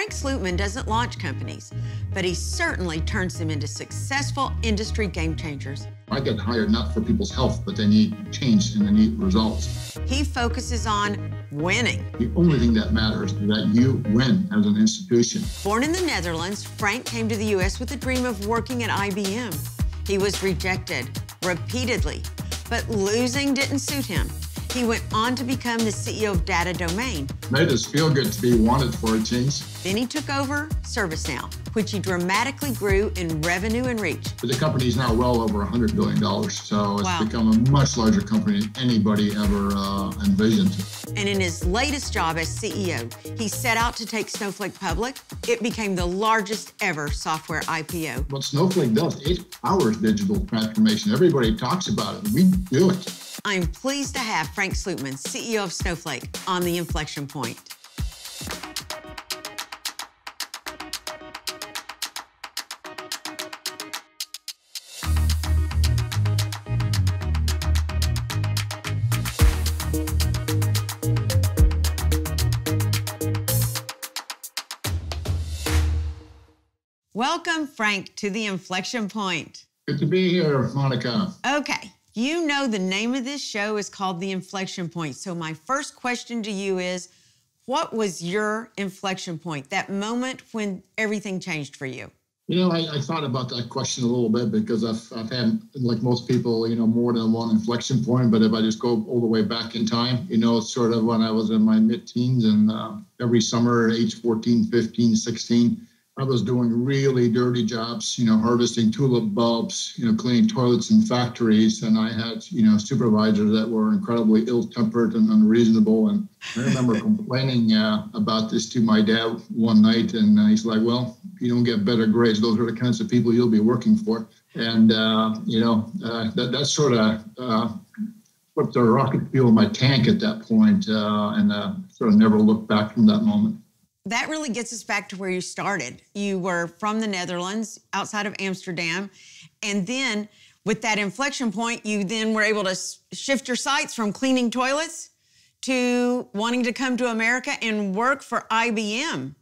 Frank Slootman doesn't launch companies, but he certainly turns them into successful industry game changers. I get hired not for people's health, but they need change and they need results. He focuses on winning. The only thing that matters is that you win as an institution. Born in the Netherlands, Frank came to the U.S. with the dream of working at IBM. He was rejected repeatedly, but losing didn't suit him. He went on to become the CEO of Data Domain. Made us feel good to be wanted for a change. Then he took over ServiceNow, which he dramatically grew in revenue and reach. The company is now well over $100 billion, so it's Wow. become a much larger company than anybody ever envisioned. And in his latest job as CEO, he set out to take Snowflake public. It became the largest ever software IPO. What Snowflake does, it powers digital transformation. Everybody talks about it. We do it. I'm pleased to have Frank Slootman, CEO of Snowflake, on the Inflection Point. Welcome, Frank, to the Inflection Point. Good to be here, Monica. Okay, you know the name of this show is called The Inflection Point. So my first question to you is, what was your inflection point, that moment when everything changed for you? You know, I thought about that question a little bit because I've had, like most people, you know, more than one inflection point. But if I just go all the way back in time, you know, it's sort of when I was in my mid-teens and every summer, age 14, 15, 16, I was doing really dirty jobs, you know, harvesting tulip bulbs, you know, cleaning toilets in factories. And I had, you know, supervisors that were incredibly ill-tempered and unreasonable. And I remember complaining about this to my dad one night. And he's like, well, if you don't get better grades, those are the kinds of people you'll be working for. And, you know, that sort of put the rocket fuel in my tank at that point, and sort of never looked back from that moment. That really gets us back to where you started. You were from the Netherlands, outside of Amsterdam, and then with that inflection point, you then were able to shift your sights from cleaning toilets to wanting to come to America and work for IBM.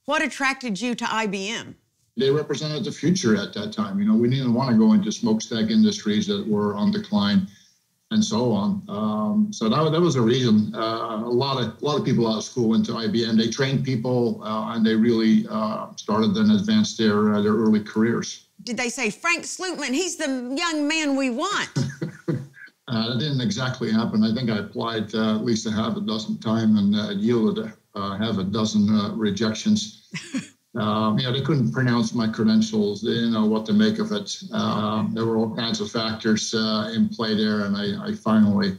What attracted you to IBM? They represented the future at that time. You know, we didn't want to go into smokestack industries that were on decline and so on. So that was a reason. A lot of people out of school went to IBM. They trained people, and they really started and advanced their early careers. Did they say, Frank Slootman, he's the young man we want? That didn't exactly happen. I think I applied at least a half a dozen times and yielded half a dozen rejections. You know, they couldn't pronounce my credentials. They didn't know what to make of it. There were all kinds of factors in play there, and I finally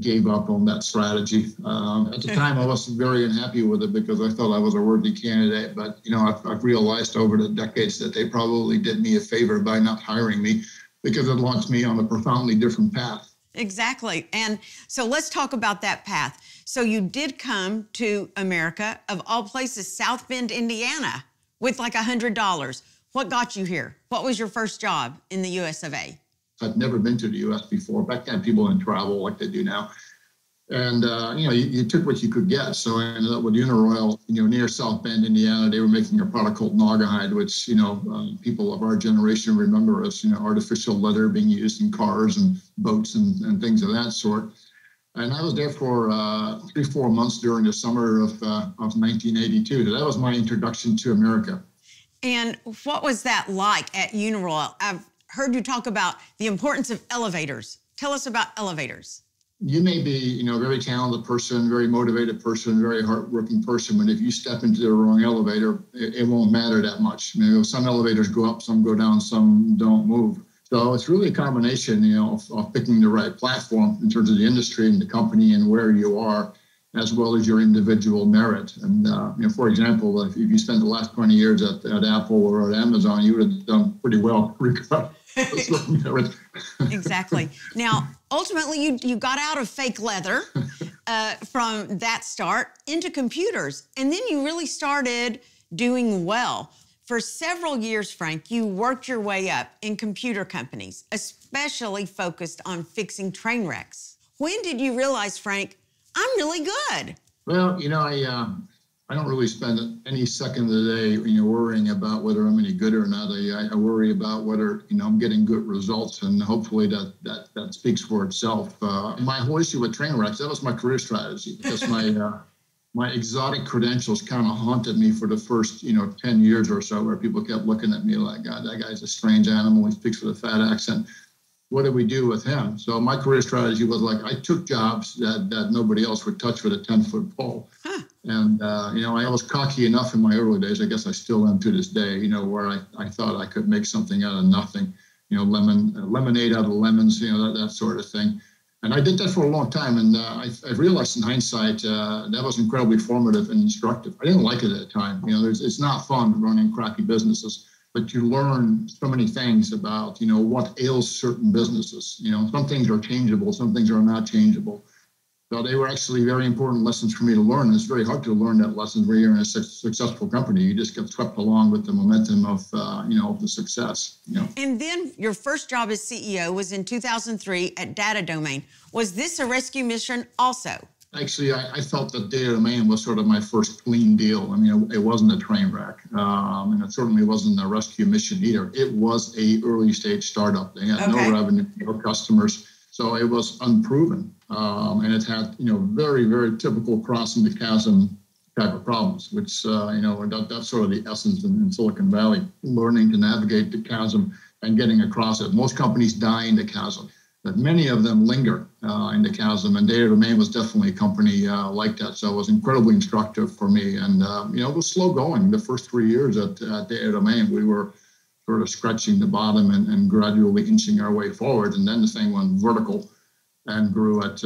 gave up on that strategy. At the time, I was very unhappy with it because I thought I was a worthy candidate. But, you know, I've realized over the decades that they probably did me a favor by not hiring me because it launched me on a profoundly different path. Exactly. And so let's talk about that path. So you did come to America, of all places, South Bend, Indiana, with like $100. What got you here? What was your first job in the US of A? I'd never been to the US before. Back then, people didn't travel like they do now. And, you know, you took what you could get. So I ended up with Uniroyal, you know, near South Bend, Indiana. They were making a product called Naugahyde, which, you know, people of our generation remember as, you know, artificial leather being used in cars and boats and things of that sort. And I was there for 3-4 months during the summer of 1982. So that was my introduction to America. And what was that like at Uniroyal? I've heard you talk about the importance of elevators. Tell us about elevators. You may be, you know, a very talented person, very motivated person, very hardworking person, but if you step into the wrong elevator, it won't matter that much. You know, some elevators go up, some go down, some don't move. So it's really a combination, you know, of picking the right platform in terms of the industry and the company and where you are, as well as your individual merit. And, you know, for example, if you spent the last 20 years at Apple or at Amazon, you would have done pretty well. Exactly. Now, ultimately, you got out of fake leather from that start into computers, and then you really started doing well. For several years, Frank, you worked your way up in computer companies, especially focused on fixing train wrecks. When did you realize, Frank, I'm really good? Well, you know, I I don't really spend any second of the day, worrying about whether I'm any good or not. I worry about whether, I'm getting good results, and hopefully that speaks for itself. My whole issue with train wrecks, that was my career strategy, because my exotic credentials kind of haunted me for the first, 10 years or so, where people kept looking at me like, God, that guy's a strange animal. He speaks with a fat accent. What do we do with him? So my career strategy was like, I took jobs that nobody else would touch with a 10-foot pole. Huh. And, I was cocky enough in my early days, I guess I still am to this day, where I thought I could make something out of nothing, lemonade out of lemons, that sort of thing. And I did that for a long time. And I realized in hindsight, that was incredibly formative and instructive. I didn't like it at the time. It's not fun running crappy businesses, but you learn so many things about, what ails certain businesses. Some things are changeable, some things are not changeable. So they were actually very important lessons for me to learn. And it's very hard to learn that lesson when you're in a successful company. You just get swept along with the momentum of, the success. And then your first job as CEO was in 2003 at Data Domain. Was this a rescue mission also? Actually, I felt that Data Domain was sort of my first clean deal. I mean, it wasn't a train wreck, and it certainly wasn't a rescue mission either. It was a early stage startup. They had no revenue, no customers, so it was unproven, and it had very, very typical crossing the chasm type of problems, which that's sort of the essence in Silicon Valley, learning to navigate the chasm and getting across it. Most companies die in the chasm, but many of them linger in the chasm, and Data Domain was definitely a company like that. So it was incredibly instructive for me, and it was slow going. The first 3 years at Data Domain, we were sort of scratching the bottom and gradually inching our way forward, and then the thing went vertical and grew at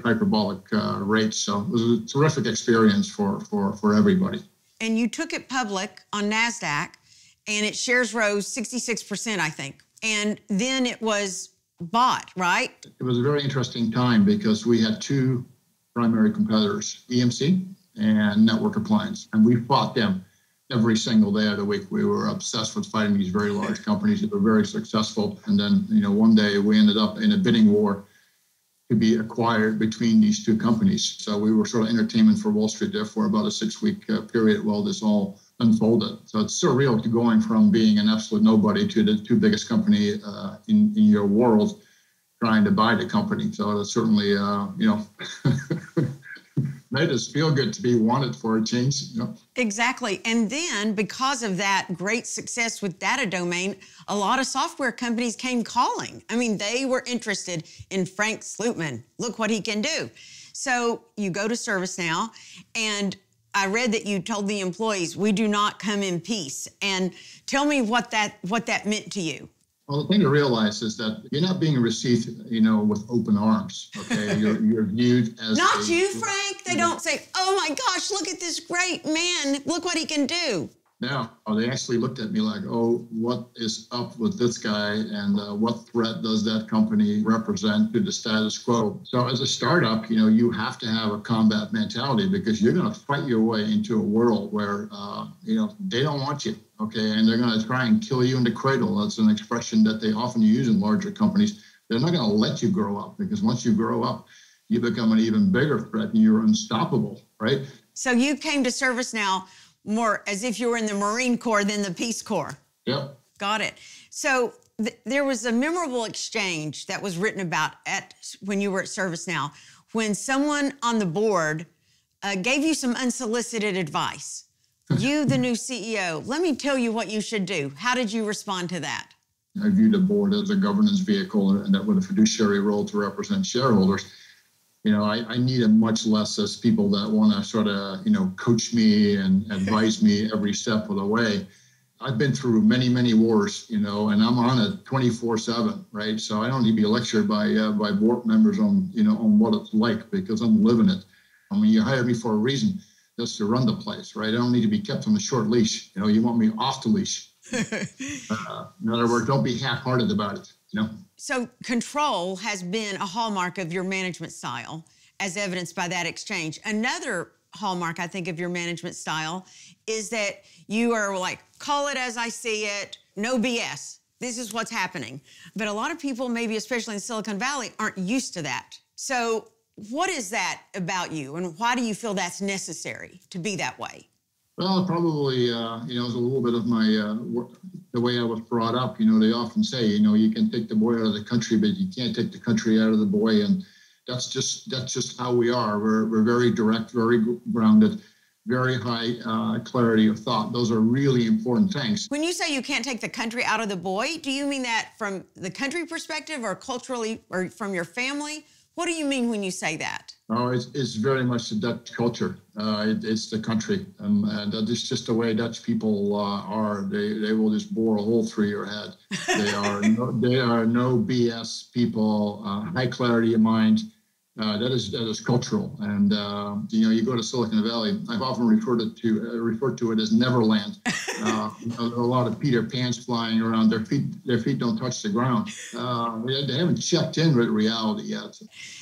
hyperbolic rates. So it was a terrific experience for everybody. And you took it public on NASDAQ, and its shares rose 66%, I think. And then it was bought, right? It was a very interesting time because we had two primary competitors, EMC and Network Appliance, and we fought them every single day of the week. We were obsessed with fighting these very large companies that were very successful. And then, one day we ended up in a bidding war to be acquired between these two companies. So we were sort of entertainment for Wall Street there for about a 6-week period while this all unfolded. So it's surreal to going from being an absolute nobody to the two biggest company in your world trying to buy the company. So it's certainly, made us feel good to be wanted for a change. Exactly. And then because of that great success with Data Domain, a lot of software companies came calling. I mean, they were interested in Frank Slootman. Look what he can do. So you go to ServiceNow, and I read that you told the employees, we do not come in peace. And tell me what that meant to you. Well, the thing to realize is that you're not being received, with open arms, okay? You're viewed as... Not you, Frank. They don't say, oh my gosh, look at this great man. Look what he can do. No, they actually looked at me like, oh, what is up with this guy, and what threat does that company represent to the status quo? So as a startup, you have to have a combat mentality, because you're going to fight your way into a world where, they don't want you, okay? And they're going to try and kill you in the cradle. That's an expression that they often use in larger companies. They're not going to let you grow up, because once you grow up, you become an even bigger threat and you're unstoppable, right? So you came to ServiceNow more as if you were in the Marine Corps than the Peace Corps. Yep. Got it. So there was a memorable exchange that was written about when you were at ServiceNow, when someone on the board gave you some unsolicited advice. You, the new CEO, let me tell you what you should do. How did you respond to that? I view the board as a governance vehicle, and that with a fiduciary role to represent shareholders. I need it much less as people that want to sort of, coach me and advise me every step of the way. I've been through many, many wars, and I'm on it 24/7, right? So I don't need to be lectured by board members on, on what it's like, because I'm living it. I mean, you hired me for a reason, just to run the place, right? I don't need to be kept on a short leash. You want me off the leash. In other words, don't be half-hearted about it, So control has been a hallmark of your management style, as evidenced by that exchange. Another hallmark, I think, of your management style is that you are like, call it as I see it, no BS. This is what's happening. But a lot of people, maybe especially in Silicon Valley, aren't used to that. So What is that about you, and why do you feel that's necessary to be that way? Well, probably, it's a little bit of my, the way I was brought up. They often say, you can take the boy out of the country, but you can't take the country out of the boy. And that's just how we are. We're very direct, very grounded, very high clarity of thought. Those are really important things. When you say you can't take the country out of the boy, do you mean that from the country perspective or culturally or from your family? What do you mean when you say that? Oh, it's very much the Dutch culture. It's the country. And it's just the way Dutch people are. They will just bore a hole through your head. They are no BS people, high clarity of mind. That is cultural. And, you go to Silicon Valley. I've often referred to it as Neverland. A lot of Peter Pans flying around. Their feet don't touch the ground. They haven't checked in with reality yet.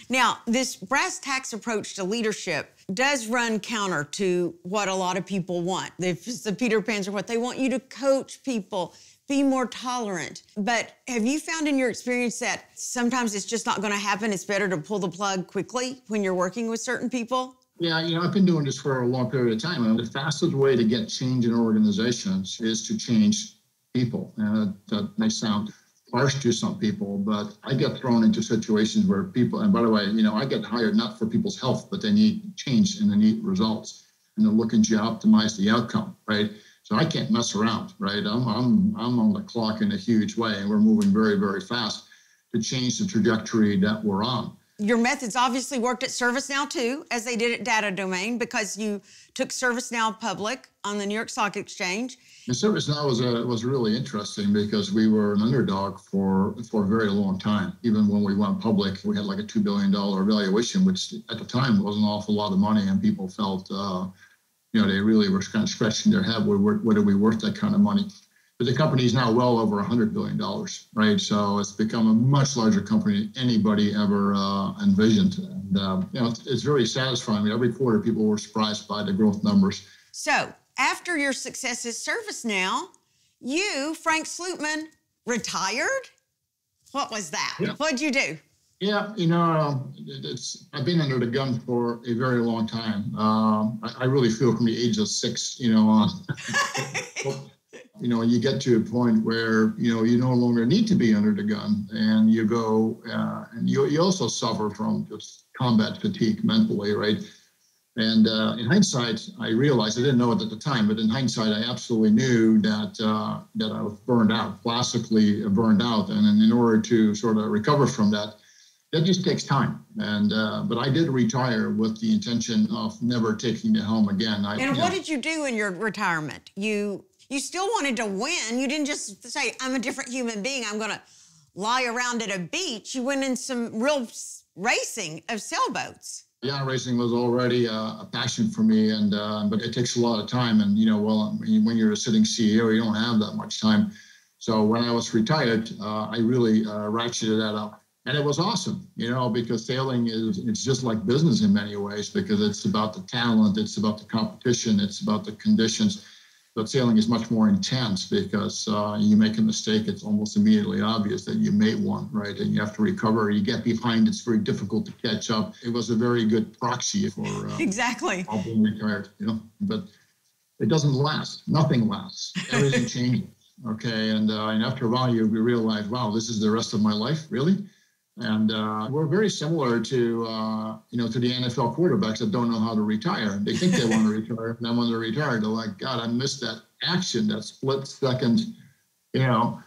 Now, this brass tacks approach to leadership does run counter to what a lot of people want. The Peter Pans are what they want you to coach people, be more tolerant. But have you found in your experience that sometimes it's just not going to happen? It's better to pull the plug quickly when you're working with certain people? Yeah, I've been doing this for a long period of time. And the fastest way to get change in organizations is to change people. And that may sound harsh to some people, but I get thrown into situations where people, and by the way, I get hired not for people's health, but they need change and they need results. And they're looking to optimize the outcome, right? So I can't mess around, right? I'm on the clock in a huge way, and we're moving very, very fast to change the trajectory that we're on. Your methods obviously worked at ServiceNow too, as they did at Data Domain, because you took ServiceNow public on the New York Stock Exchange. And ServiceNow was really interesting because we were an underdog for a very long time. Even when we went public, we had like a $2 billion valuation, which at the time was an awful lot of money, and people felt, they really were kind of scratching their head. What are we worth that kind of money? But the company is now well over $100 billion, right? So it's become a much larger company than anybody ever envisioned. And, it's very satisfying. Every quarter, people were surprised by the growth numbers. So after your success at ServiceNow, you, Frank Slootman, retired? What was that? Yeah. What'd you do? Yeah, I've been under the gun for a very long time. I really feel from the age of 6, on. You get to a point where, you no longer need to be under the gun, and you go, and you also suffer from just combat fatigue mentally, right? And in hindsight, I realized, I didn't know it at the time, but in hindsight, I absolutely knew that I was burned out, classically burned out. And in order to sort of recover from that just takes time. And but I did retire with the intention of never taking the helm again. What did you do in your retirement? You still wanted to win. You didn't just say, I'm a different human being, I'm going to lie around at a beach. You went in some real racing of sailboats. Yeah, racing was already a passion for me, but it takes a lot of time. And, when you're a sitting CEO, you don't have that much time. So when I was retired, I really ratcheted that up. And it was awesome, because sailing it's just like business in many ways, because it's about the talent, it's about the competition, it's about the conditions. But sailing is much more intense because you make a mistake, it's almost immediately obvious that you made one, right? And you have to recover. You get behind, it's very difficult to catch up. It was a very good proxy for exactly being retired, But it doesn't last. Nothing lasts. Everything changes. Okay, and after a while, you realize, wow, this is the rest of my life, really. And we're very similar to the NFL quarterbacks that don't know how to retire. They think they want to retire, and then when they're retired, they're like, God, I missed that action, that split second, and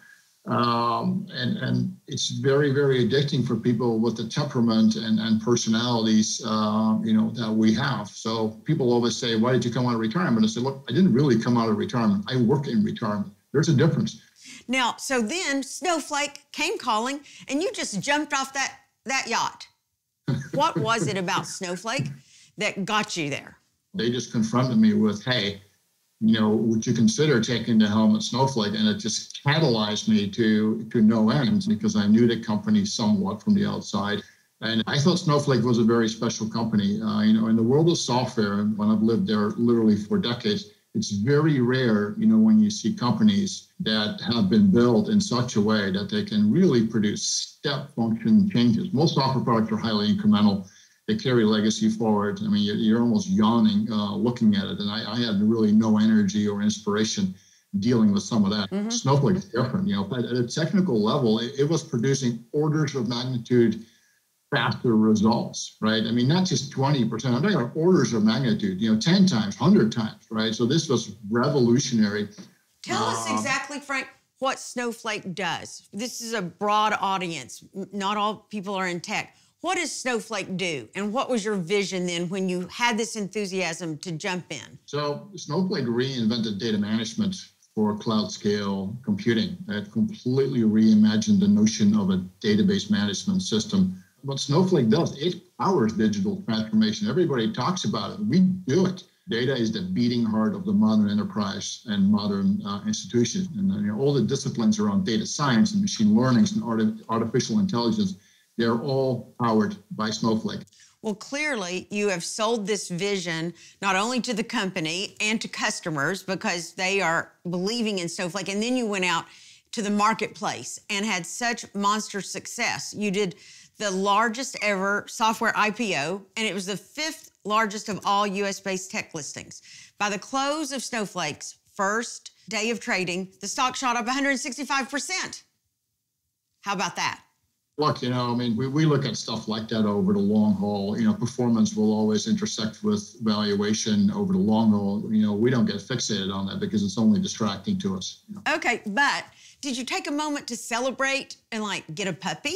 it's very, very addicting for people with the temperament and personalities, that we have. So people always say, why did you come out of retirement? I say, look, I didn't really come out of retirement. I work in retirement. There's a difference. Now, so then Snowflake came calling, and you just jumped off that yacht. What was it about Snowflake that got you there? They just confronted me with, hey, would you consider taking the helm at Snowflake? And it just catalyzed me to no end, because I knew the company somewhat from the outside. And I thought Snowflake was a very special company. In the world of software, when I've lived there literally for decades, it's very rare, when you see companies that have been built in such a way that they can really produce step function changes. Most software products are highly incremental. they carry legacy forward. I mean, you're almost yawning looking at it. And I had really no energy or inspiration dealing with some of that. Mm-hmm. Snowflake is different. At a technical level, it was producing orders of magnitude faster results, right? I mean, not just 20%. I'm talking about orders of magnitude, 10 times, 100 times, right? So this was revolutionary. Tell us exactly, Frank, what Snowflake does. This is a broad audience. Not all people are in tech. What does Snowflake do? And what was your vision then when you had this enthusiasm to jump in? So Snowflake reinvented data management for cloud scale computing. It completely reimagined the notion of a database management system. What Snowflake does, it powers digital transformation. Everybody talks about it. We do it. Data is the beating heart of the modern enterprise and modern institutions. And all the disciplines around data science and machine learning and artificial intelligence, they're all powered by Snowflake. Well, clearly, you have sold this vision not only to the company and to customers because they are believing in Snowflake, and then you went out to the marketplace and had such monster success. You did the largest ever software IPO, and it was the 5th largest of all US-based tech listings. By the close of Snowflake's first day of trading, the stock shot up 165%. How about that? Look, we look at stuff like that over the long haul. Performance will always intersect with valuation over the long haul. We don't get fixated on that because it's only distracting to us. Okay, but did you take a moment to celebrate and get a puppy?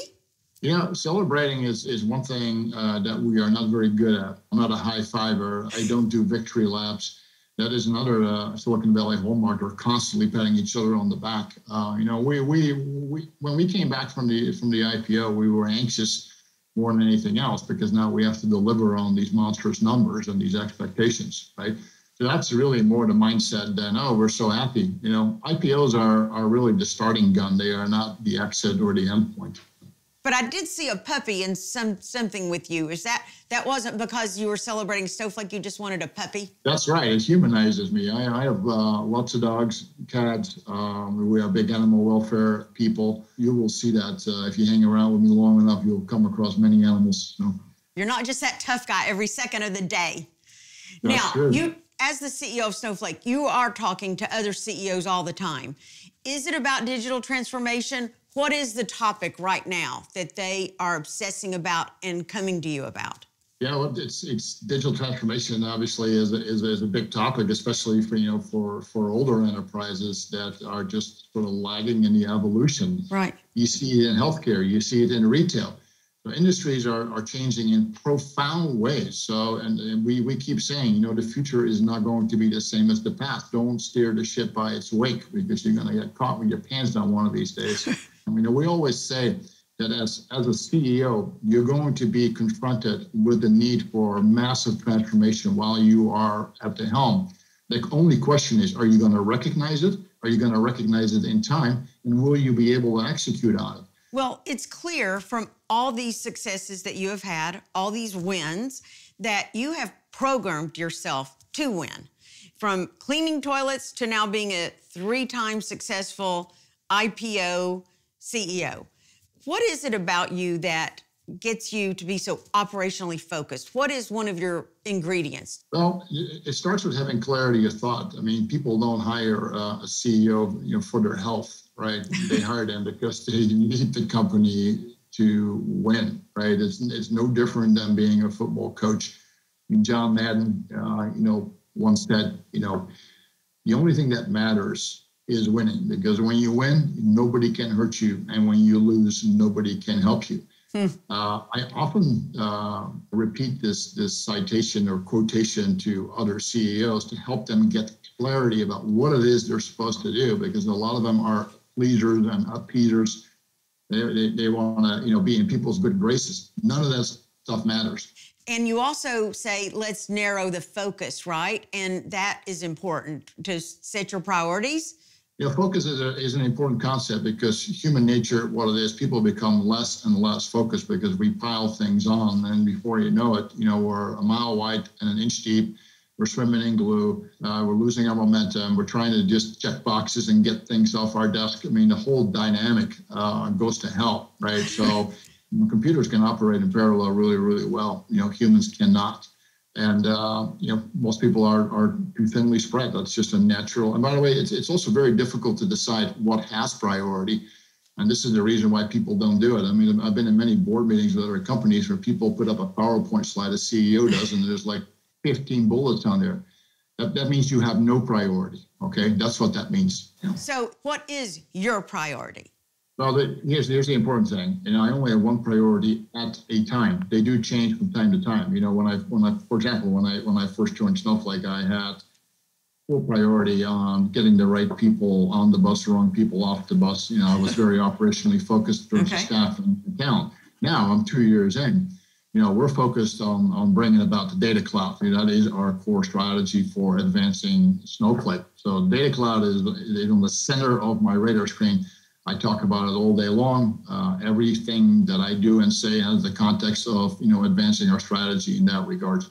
Celebrating is one thing that we are not very good at. I'm not a high fiver. I don't do victory laps. That is another Silicon Valley hallmark. We're constantly patting each other on the back. When we came back from the IPO, we were anxious more than anything else because now we have to deliver on these monstrous numbers and these expectations, right? So that's really more the mindset than, we're so happy. IPOs are really the starting gun. They are not the exit or the end point. But I did see a puppy and something with you. Is that wasn't because you were celebrating Snowflake, you just wanted a puppy? That's right. It humanizes me. I have lots of dogs, cats. We are big animal welfare people. You will see that if you hang around with me long enough, you'll come across many animals. You're not just that tough guy every second of the day. That's now, true. You, as the CEO of Snowflake, you are talking to other CEOs all the time. Is it about digital transformation? What is the topic right now that they are obsessing about and coming to you about? Yeah, well, it's digital transformation. Obviously, is a big topic, especially for older enterprises that are just sort of lagging in the evolution. Right. You see it in healthcare. You see it in retail. So industries are changing in profound ways. So, and we keep saying, the future is not going to be the same as the past. Don't steer the ship by its wake because you're going to get caught with your pants down one of these days. We always say that as a CEO, you're going to be confronted with the need for massive transformation while you are at the helm. The only question is, are you going to recognize it? Are you going to recognize it in time? And will you be able to execute on it? Well, it's clear from all these successes that you have had, all these wins, that you have programmed yourself to win. From cleaning toilets to now being a 3-time successful IPO CEO. What is it about you that gets you to be so operationally focused? What is one of your ingredients? Well, it starts with having clarity of thought. People don't hire a CEO, for their health, right? They hire them because they need the company to win, right? It's no different than being a football coach. John Madden, once said, the only thing that matters is winning, because when you win, nobody can hurt you, and when you lose, nobody can help you. I often repeat this citation or quotation to other CEOs to help them get clarity about what it is they're supposed to do, because a lot of them are pleasers and appeasers. They want to be in people's good graces. None of that stuff matters. And you also say, let's narrow the focus, right? And that is important to set your priorities. Focus is an important concept because human nature, what it is, people become less and less focused because we pile things on. And before you know it, we're a mile wide and an inch deep. We're swimming in glue. We're losing our momentum. We're trying to just check boxes and get things off our desk. The whole dynamic goes to hell, right? So Computers can operate in parallel really, really well. Humans cannot. And, most people are too thinly spread. That's just a natural. And by the way, it's also very difficult to decide what has priority. And this is the reason why people don't do it. I mean, I've been in many board meetings with other companies where people put up a PowerPoint slide, a CEO does, and there's like 15 bullets on there. That means you have no priority, okay? That's what that means. So what is your priority? Well, here's the important thing. I only have one priority at a time. They do change from time to time. For example, when I first joined Snowflake, I had full priority on getting the right people on the bus, wrong people off the bus. I was very operationally focused in terms of staff and talent. Now I'm 2 years in. We're focused on bringing about the data cloud. That is our core strategy for advancing Snowflake. So data cloud is on the center of my radar screen. I talk about it all day long. Everything that I do and say has the context of, advancing our strategy in that regard.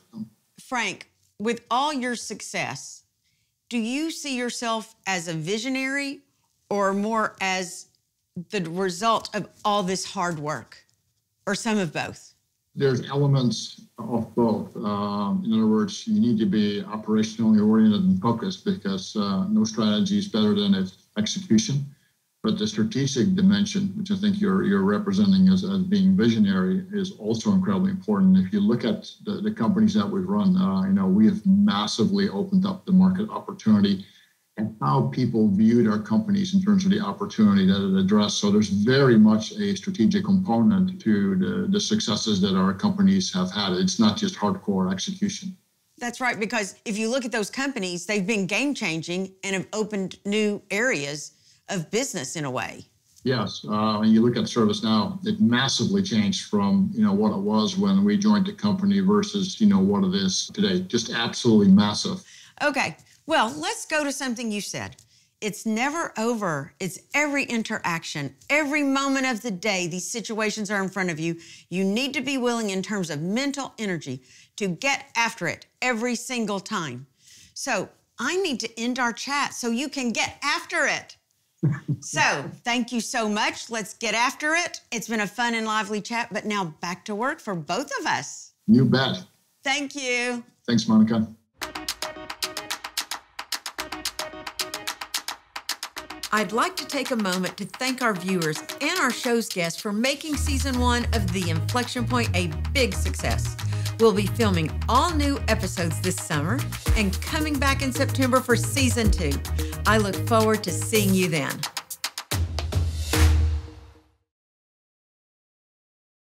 Frank, with all your success, do you see yourself as a visionary or more as the result of all this hard work, or some of both? There's elements of both. In other words, you need to be operationally oriented and focused because no strategy is better than its execution. But the strategic dimension, which I think you're representing as being visionary, is also incredibly important. If you look at the companies that we've run, we have massively opened up the market opportunity and how people viewed our companies in terms of the opportunity that it addressed. So there's very much a strategic component to the successes that our companies have had. It's not just hardcore execution. That's right, because if you look at those companies, they've been game-changing and have opened new areas of business in a way. Yes, when you look at ServiceNow, it massively changed from what it was when we joined the company versus what it is today. Just absolutely massive. Okay, well, let's go to something you said. It's never over. It's every interaction, every moment of the day. These situations are in front of you. You need to be willing in terms of mental energy to get after it every single time. So I need to end our chat so you can get after it. So thank you so much. Let's get after it. It's been a fun and lively chat, but now back to work for both of us. You bet. Thank you. Thanks, Monica. I'd like to take a moment to thank our viewers and our show's guests for making Season 1 of The Inflection Point a big success. We'll be filming all new episodes this summer and coming back in September for Season 2. I look forward to seeing you then.